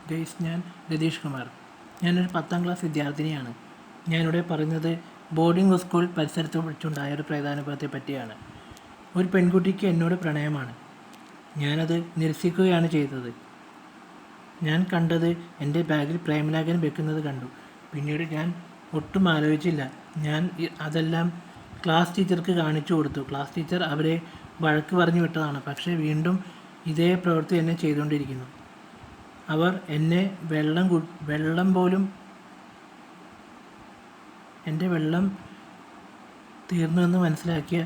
Guys, ഞാൻ രതീഷ് കുമാർ. ഞാനൊരു 10ാം class വിദ്യാർത്ഥിനിയാണ്. ഞാനിവിടെ പറയുന്നത് ബോർഡിംഗ് സ്കൂൾ പരിസരത്ത് വെച്ചുണ്ടായ ഒരു പ്രേതാനുഭവത്തെ പറ്റിയാണ്. ഒരു പെൺകുട്ടിക്ക് എന്നോട് പ്രണയമാണ്. ഞാനത് നിരസിക്കുകയാണ് ചെയ്തത്. ഞാൻ കണ്ടത് എൻ്റെ ബാഗിൽ പ്രേമലേഖനം വെക്കുന്നത് കണ്ടു. പിന്നീട് ഞാൻ ഒട്ടും ആലോചിച്ചില്ല. ഞാൻ അതെല്ലാം ക്ലാസ് ടീച്ചർക്ക് കാണിച്ചു കൊടുത്തു. ക്ലാസ് ടീച്ചർ അവരെ വഴക്ക് പറഞ്ഞു വിട്ടതാണ്. പക്ഷേ വീണ്ടും ഇതേ പ്രവൃത്തി എന്നെ ചെയ്തുകൊണ്ടിരിക്കുന്നു. അവർ എന്നെ വെള്ളം പോലും എൻ്റെ വെള്ളം തീർന്നുവെന്ന് മനസ്സിലാക്കിയ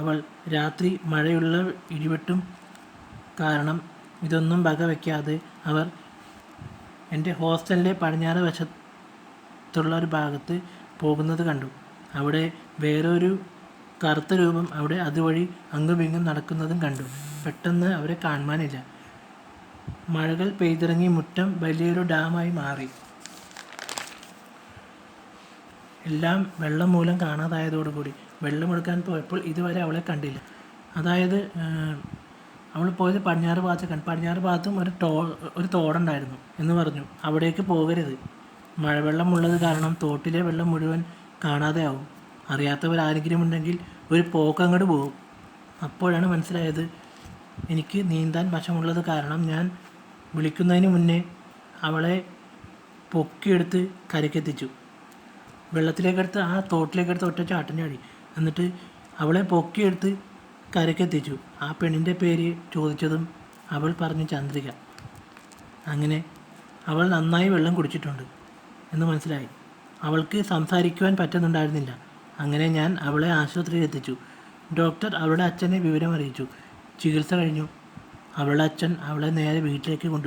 അവൾ രാത്രി മഴയുള്ള ഇടിവെട്ടും കാരണം ഇതൊന്നും വകവയ്ക്കാതെ അവർ എൻ്റെ ഹോസ്റ്റലിൻ്റെ പടിഞ്ഞാറ് വശത്തുള്ള ഒരു ഭാഗത്ത് പോകുന്നത് കണ്ടു. അവിടെ വേറൊരു കറുത്ത രൂപം അവിടെ അതുവഴി അങ്ങുമിങ്ങും നടക്കുന്നതും കണ്ടു. പെട്ടെന്ന് അവരെ കാണുവാനില്ല. മഴകൾ പെയ്തിറങ്ങി മുറ്റം വലിയൊരു ഡാമായി മാറി. എല്ലാം വെള്ളം മൂലം കാണാതായതോടുകൂടി വെള്ളമെടുക്കാൻ പോയപ്പോൾ ഇതുവരെ അവളെ കണ്ടില്ല. അതായത് അവൾ പോയത് പടിഞ്ഞാറ് ഭാഗത്തേക്കാണ്. പടിഞ്ഞാറ് ഭാഗത്തും ഒരു തോടുണ്ടായിരുന്നു എന്ന് പറഞ്ഞു. അവിടേക്ക് പോകരുത്. മഴവെള്ളം ഉള്ളത് കാരണം തോട്ടിലെ വെള്ളം മുഴുവൻ കാണാതെയാവും. അറിയാത്തവരാരെങ്കിലും ഉണ്ടെങ്കിൽ ഒരു പോക്കങ്ങോട്ട് പോകും. അപ്പോഴാണ് മനസ്സിലായത് എനിക്ക് നീന്താൻ വശമുള്ളത് കാരണം ഞാൻ വിളിക്കുന്നതിന് മുന്നേ അവളെ പൊക്കിയെടുത്ത് കരയ്ക്കെത്തിച്ചു. വെള്ളത്തിലേക്കെടുത്ത് ആ തോട്ടിലേക്കെടുത്ത് ഒറ്റ ചാട്ടം ചാടി. എന്നിട്ട് അവളെ പൊക്കിയെടുത്ത് കരയ്ക്കെത്തിച്ചു. ആ പെണ്ണിൻ്റെ പേര് ചോദിച്ചതും അവൾ പറഞ്ഞു ചന്ദ്രിക. അങ്ങനെ അവൾ നന്നായി വെള്ളം കുടിച്ചിട്ടുണ്ട് എന്ന് മനസ്സിലായി. അവൾക്ക് സംസാരിക്കുവാൻ പറ്റുന്നുണ്ടായിരുന്നില്ല. അങ്ങനെ ഞാൻ അവളെ ആശുപത്രിയിൽ എത്തിച്ചു. ഡോക്ടർ അവളുടെ അച്ഛനെ വിവരം അറിയിച്ചു. ചികിത്സ കഴിഞ്ഞു. അവളുടെ അച്ഛൻ അവളെ നേരെ വീട്ടിലേക്ക് കൊണ്ടുപോയി.